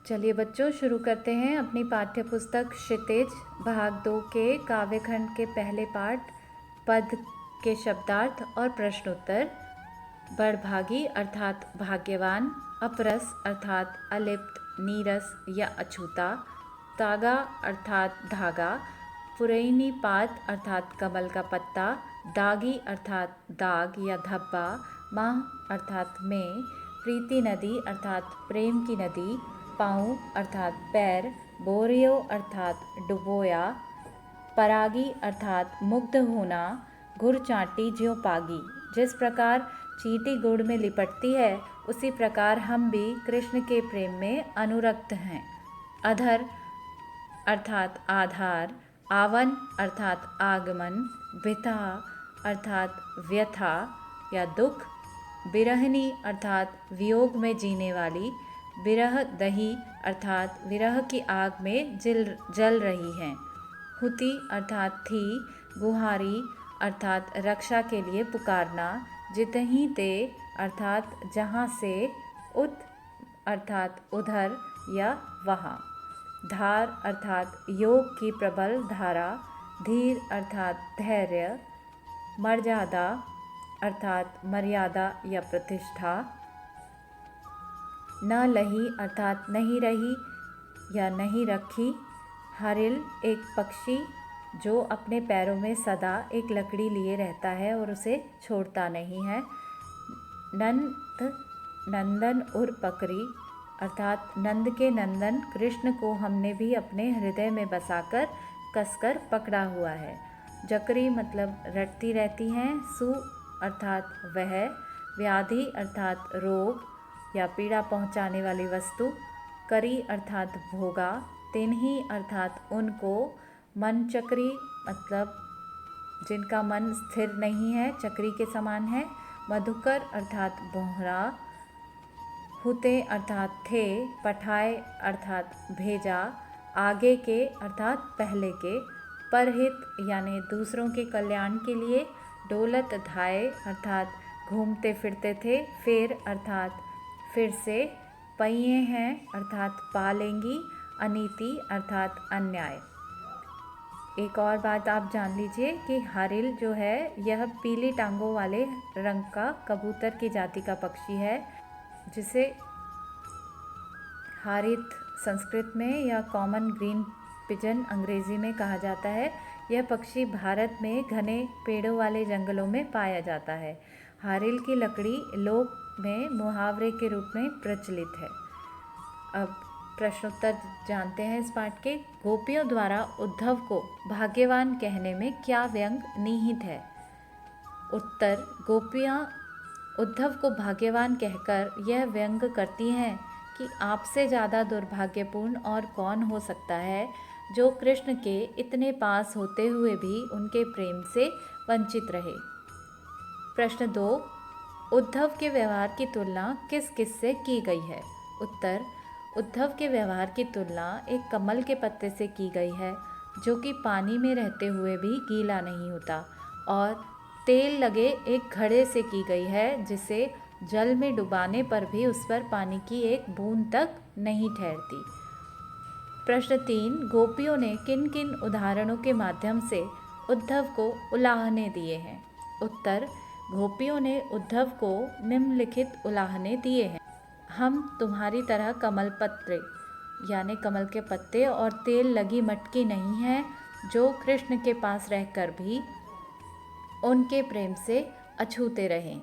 चलिए बच्चों, शुरू करते हैं अपनी पाठ्य पुस्तक क्षितिज भाग 2 के काव्यखंड के पहले पाठ पद के शब्दार्थ और प्रश्नोत्तर। बड़भागी अर्थात भाग्यवान, अपरस अर्थात अलिप्त, नीरस या अछूता, तागा अर्थात धागा, पुरैनी पात अर्थात कमल का पत्ता, दागी अर्थात दाग या धब्बा, माह अर्थात में, प्रीति नदी अर्थात प्रेम की नदी, पाँव अर्थात पैर, बोरियो अर्थात डुबोया, परागी अर्थात मुग्ध होना, गुड़ चाटी ज्यों पागी। जिस प्रकार चींटी गुड़ में लिपटती है, उसी प्रकार हम भी कृष्ण के प्रेम में अनुरक्त हैं। अधर अर्थात आधार, आवन अर्थात आगमन, विथा अर्थात व्यथा या दुख, बिरहनी अर्थात वियोग में जीने वाली, बिरह दही अर्थात विरह की आग में जल रही हैं, हुति अर्थात थी, गुहारी अर्थात रक्षा के लिए पुकारना, जितहीं ते अर्थात जहाँ से, उत अर्थात उधर या वहाँ, धार अर्थात योग की प्रबल धारा, धीर अर्थात धैर्य, मर्यादा अर्थात मर्यादा या प्रतिष्ठा, न लही अर्थात नहीं रही या नहीं रखी, हरिल एक पक्षी जो अपने पैरों में सदा एक लकड़ी लिए रहता है और उसे छोड़ता नहीं है, नंद नंदन उर पकड़ी अर्थात नंद के नंदन कृष्ण को हमने भी अपने हृदय में बसाकर कसकर पकड़ा हुआ है, जकरी मतलब रटती रहती हैं, सु अर्थात वह, व्याधि अर्थात रोग या पीड़ा पहुंचाने वाली वस्तु, करी अर्थात भोगा, तिन्ही अर्थात उनको, मन चक्री मतलब जिनका मन स्थिर नहीं है, चक्री के समान है, मधुकर अर्थात बोहरा, हुते अर्थात थे, पठाए अर्थात भेजा, आगे के अर्थात पहले के, परहित यानी दूसरों के कल्याण के लिए, डोलत धाए अर्थात घूमते फिरते थे, फेर अर्थात फिर से, पहिए हैं अर्थात पा लेंगी, अनीति अर्थात अन्याय। एक और बात आप जान लीजिए कि हरिल जो है यह पीली टांगों वाले रंग का कबूतर की जाति का पक्षी है, जिसे हारित संस्कृत में या कॉमन ग्रीन पिजन अंग्रेजी में कहा जाता है। यह पक्षी भारत में घने पेड़ों वाले जंगलों में पाया जाता है। हारिल की लकड़ी लोक में मुहावरे के रूप में प्रचलित है। अब प्रश्नोत्तर जानते हैं इस पाठ के। गोपियों द्वारा उद्धव को भाग्यवान कहने में क्या व्यंग निहित है? उत्तर, गोपियाँ उद्धव को भाग्यवान कहकर यह व्यंग करती हैं कि आपसे ज़्यादा दुर्भाग्यपूर्ण और कौन हो सकता है, जो कृष्ण के इतने पास होते हुए भी उनके प्रेम से वंचित रहे। प्रश्न 2, उद्धव के व्यवहार की तुलना किस किस से की गई है? उत्तर, उद्धव के व्यवहार की तुलना एक कमल के पत्ते से की गई है, जो कि पानी में रहते हुए भी गीला नहीं होता, और तेल लगे एक घड़े से की गई है, जिसे जल में डुबाने पर भी उस पर पानी की एक बूंद तक नहीं ठहरती। प्रश्न 3, गोपियों ने किन किन उदाहरणों के माध्यम से उद्धव को उलाहने दिए हैं? उत्तर, गोपियों ने उद्धव को निम्नलिखित उलाहने दिए हैं। हम तुम्हारी तरह कमल पत्र यानी कमल के पत्ते और तेल लगी मटकी नहीं हैं, जो कृष्ण के पास रहकर भी उनके प्रेम से अछूते रहें।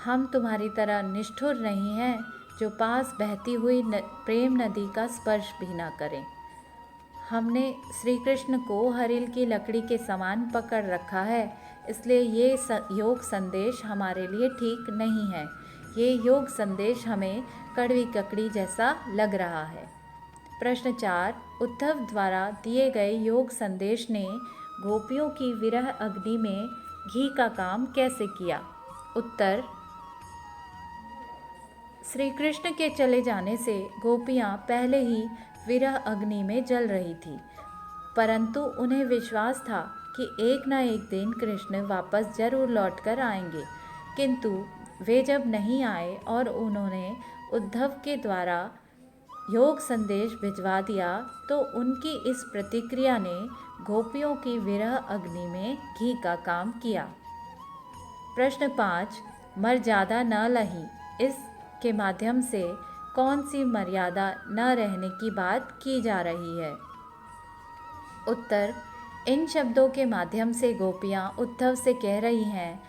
हम तुम्हारी तरह निष्ठुर नहीं हैं, जो पास बहती हुई प्रेम नदी का स्पर्श भी ना करें। हमने श्री कृष्ण को हरिल की लकड़ी के समान पकड़ रखा है, इसलिए ये योग संदेश हमारे लिए ठीक नहीं है। ये योग संदेश हमें कड़वी ककड़ी जैसा लग रहा है। प्रश्न 4, उद्धव द्वारा दिए गए योग संदेश ने गोपियों की विरह अग्नि में घी का काम कैसे किया? उत्तर, श्री कृष्ण के चले जाने से गोपियाँ पहले ही विरह अग्नि में जल रही थी, परंतु उन्हें विश्वास था कि एक न एक दिन कृष्ण वापस जरूर लौटकर आएंगे। किंतु वे जब नहीं आए और उन्होंने उद्धव के द्वारा योग संदेश भिजवा दिया तो उनकी इस प्रतिक्रिया ने गोपियों की विरह अग्नि में घी का काम किया। प्रश्न 5, मर्यादा न लही, इसके माध्यम से कौन सी मर्यादा न रहने की बात की जा रही है? उत्तर, इन शब्दों के माध्यम से गोपियाँ उद्धव से कह रही हैं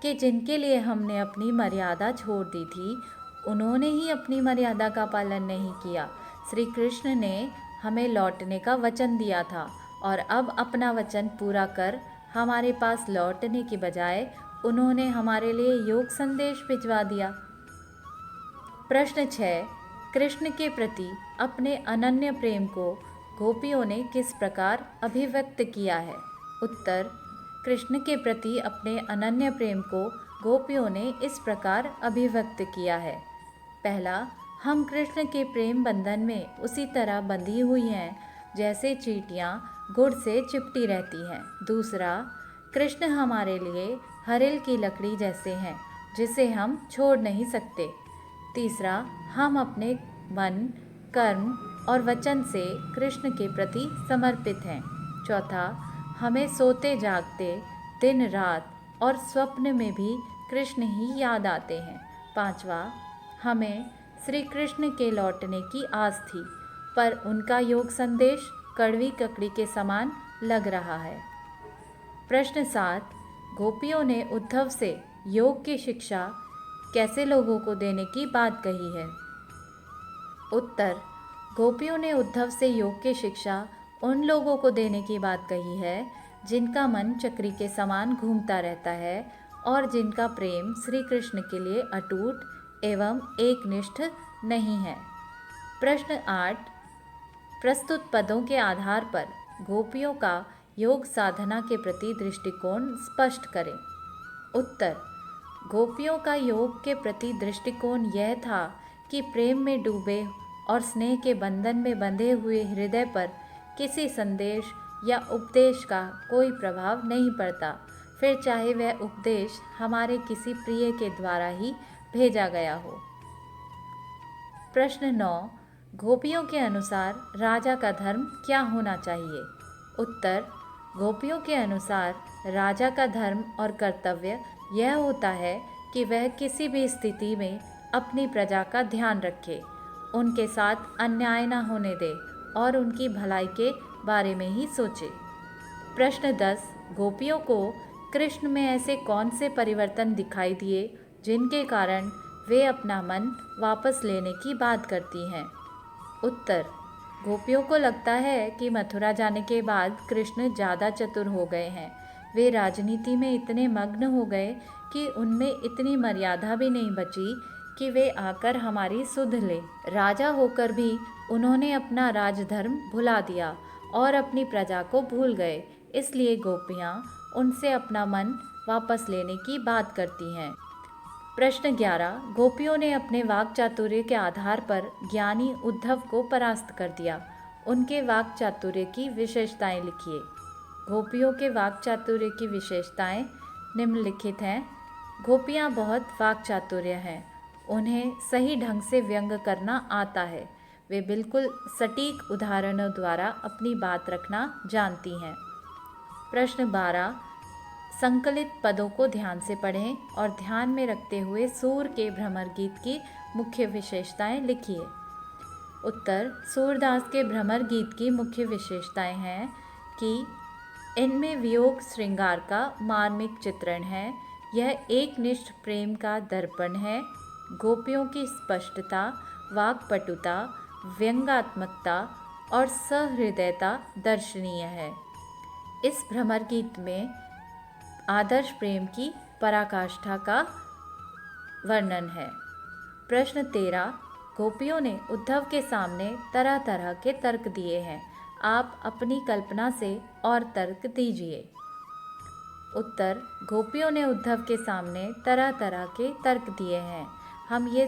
कि जिनके लिए हमने अपनी मर्यादा छोड़ दी थी, उन्होंने ही अपनी मर्यादा का पालन नहीं किया। श्री कृष्ण ने हमें लौटने का वचन दिया था और अब अपना वचन पूरा कर हमारे पास लौटने के बजाय उन्होंने हमारे लिए योग संदेश भिजवा दिया। प्रश्न 6, कृष्ण के प्रति अपने अनन्य प्रेम को गोपियों ने किस प्रकार अभिव्यक्त किया है? उत्तर, कृष्ण के प्रति अपने अनन्य प्रेम को गोपियों ने इस प्रकार अभिव्यक्त किया है। पहला, हम कृष्ण के प्रेम बंधन में उसी तरह बंधी हुई हैं जैसे चींटियाँ गुड़ से चिपटी रहती हैं। दूसरा, कृष्ण हमारे लिए हरिल की लकड़ी जैसे हैं जिसे हम छोड़ नहीं सकते। तीसरा, हम अपने मन, कर्म और वचन से कृष्ण के प्रति समर्पित हैं। चौथा, हमें सोते जागते दिन रात और स्वप्न में भी कृष्ण ही याद आते हैं। पांचवा, हमें श्री कृष्ण के लौटने की आस थी, पर उनका योग संदेश कड़वी ककड़ी के समान लग रहा है। प्रश्न 7, गोपियों ने उद्धव से योग की शिक्षा कैसे लोगों को देने की बात कही है? उत्तर, गोपियों ने उद्धव से योग की शिक्षा उन लोगों को देने की बात कही है जिनका मन चक्री के समान घूमता रहता है और जिनका प्रेम श्री कृष्ण के लिए अटूट एवं एकनिष्ठ नहीं है। प्रश्न 8, प्रस्तुत पदों के आधार पर गोपियों का योग साधना के प्रति दृष्टिकोण स्पष्ट करें। उत्तर, गोपियों का योग के प्रति दृष्टिकोण यह था कि प्रेम में डूबे और स्नेह के बंधन में बंधे हुए हृदय पर किसी संदेश या उपदेश का कोई प्रभाव नहीं पड़ता, फिर चाहे वह उपदेश हमारे किसी प्रिय के द्वारा ही भेजा गया हो। प्रश्न 9, गोपियों के अनुसार राजा का धर्म क्या होना चाहिए? उत्तर, गोपियों के अनुसार राजा का धर्म और कर्तव्य यह होता है कि वह किसी भी स्थिति में अपनी प्रजा का ध्यान रखे, उनके साथ अन्याय न होने दे और उनकी भलाई के बारे में ही सोचे। प्रश्न 10, गोपियों को कृष्ण में ऐसे कौन से परिवर्तन दिखाई दिए जिनके कारण वे अपना मन वापस लेने की बात करती हैं? उत्तर, गोपियों को लगता है कि मथुरा जाने के बाद कृष्ण ज़्यादा चतुर हो गए हैं। वे राजनीति में इतने मग्न हो गए कि उनमें इतनी मर्यादा भी नहीं बची कि वे आकर हमारी सुध लें। राजा होकर भी उन्होंने अपना राजधर्म भुला दिया और अपनी प्रजा को भूल गए, इसलिए गोपियाँ उनसे अपना मन वापस लेने की बात करती हैं। प्रश्न 11, गोपियों ने अपने वाक चातुर्य के आधार पर ज्ञानी उद्धव को परास्त कर दिया। उनके वाक चातुर्य की विशेषताएं लिखिए। गोपियों के वाक चातुर्य की विशेषताएं निम्नलिखित हैं। गोपियाँ बहुत वाक चातुर्य हैं, उन्हें सही ढंग से व्यंग करना आता है। वे बिल्कुल सटीक उदाहरणों द्वारा अपनी बात रखना जानती हैं। प्रश्न 12, संकलित पदों को ध्यान से पढ़ें और ध्यान में रखते हुए सूर के भ्रमर गीत की मुख्य विशेषताएं लिखिए। उत्तर, सूरदास के भ्रमर गीत की मुख्य विशेषताएं हैं कि इनमें वियोग श्रृंगार का मार्मिक चित्रण है, यह एकनिष्ठ प्रेम का दर्पण है, गोपियों की स्पष्टता, वाक्पटुता, व्यंग्यात्मकता और सहृदयता दर्शनीय है। इस भ्रमर गीत में आदर्श प्रेम की पराकाष्ठा का वर्णन है। प्रश्न 13, गोपियों ने उद्धव के सामने तरह तरह के तर्क दिए हैं, आप अपनी कल्पना से और तर्क दीजिए। उत्तर, गोपियों ने उद्धव के सामने तरह तरह के तर्क दिए हैं। हम ये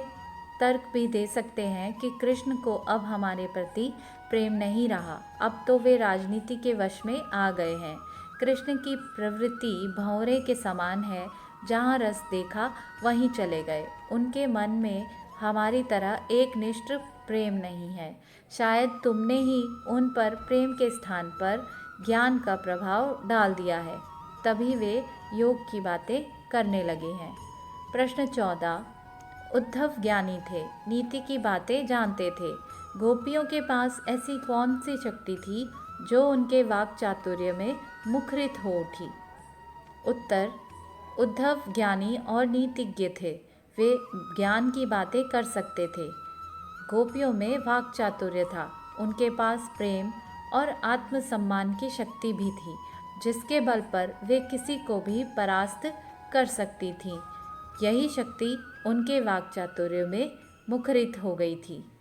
तर्क भी दे सकते हैं कि कृष्ण को अब हमारे प्रति प्रेम नहीं रहा, अब तो वे राजनीति के वश में आ गए हैं। कृष्ण की प्रवृत्ति भंवरे के समान है, जहाँ रस देखा वहीं चले गए। उनके मन में हमारी तरह एकनिष्ठ प्रेम नहीं है। शायद तुमने ही उन पर प्रेम के स्थान पर ज्ञान का प्रभाव डाल दिया है, तभी वे योग की बातें करने लगे हैं। प्रश्न 14। उद्धव ज्ञानी थे, नीति की बातें जानते थे। गोपियों के पास ऐसी कौन सी शक्ति थी जो उनके वाक चातुर्य में मुखरित हो उठी? उत्तर, उद्धव ज्ञानी और नीतिज्ञ थे। वे ज्ञान की बातें कर सकते थे। गोपियों में वाक चातुर्य था। उनके पास प्रेम और आत्मसम्मान की शक्ति भी थी, जिसके बल पर वे किसी को भी परास्त कर सकती थीं। यही शक्ति उनके वाक चातुर्य में मुखरित हो गई थी।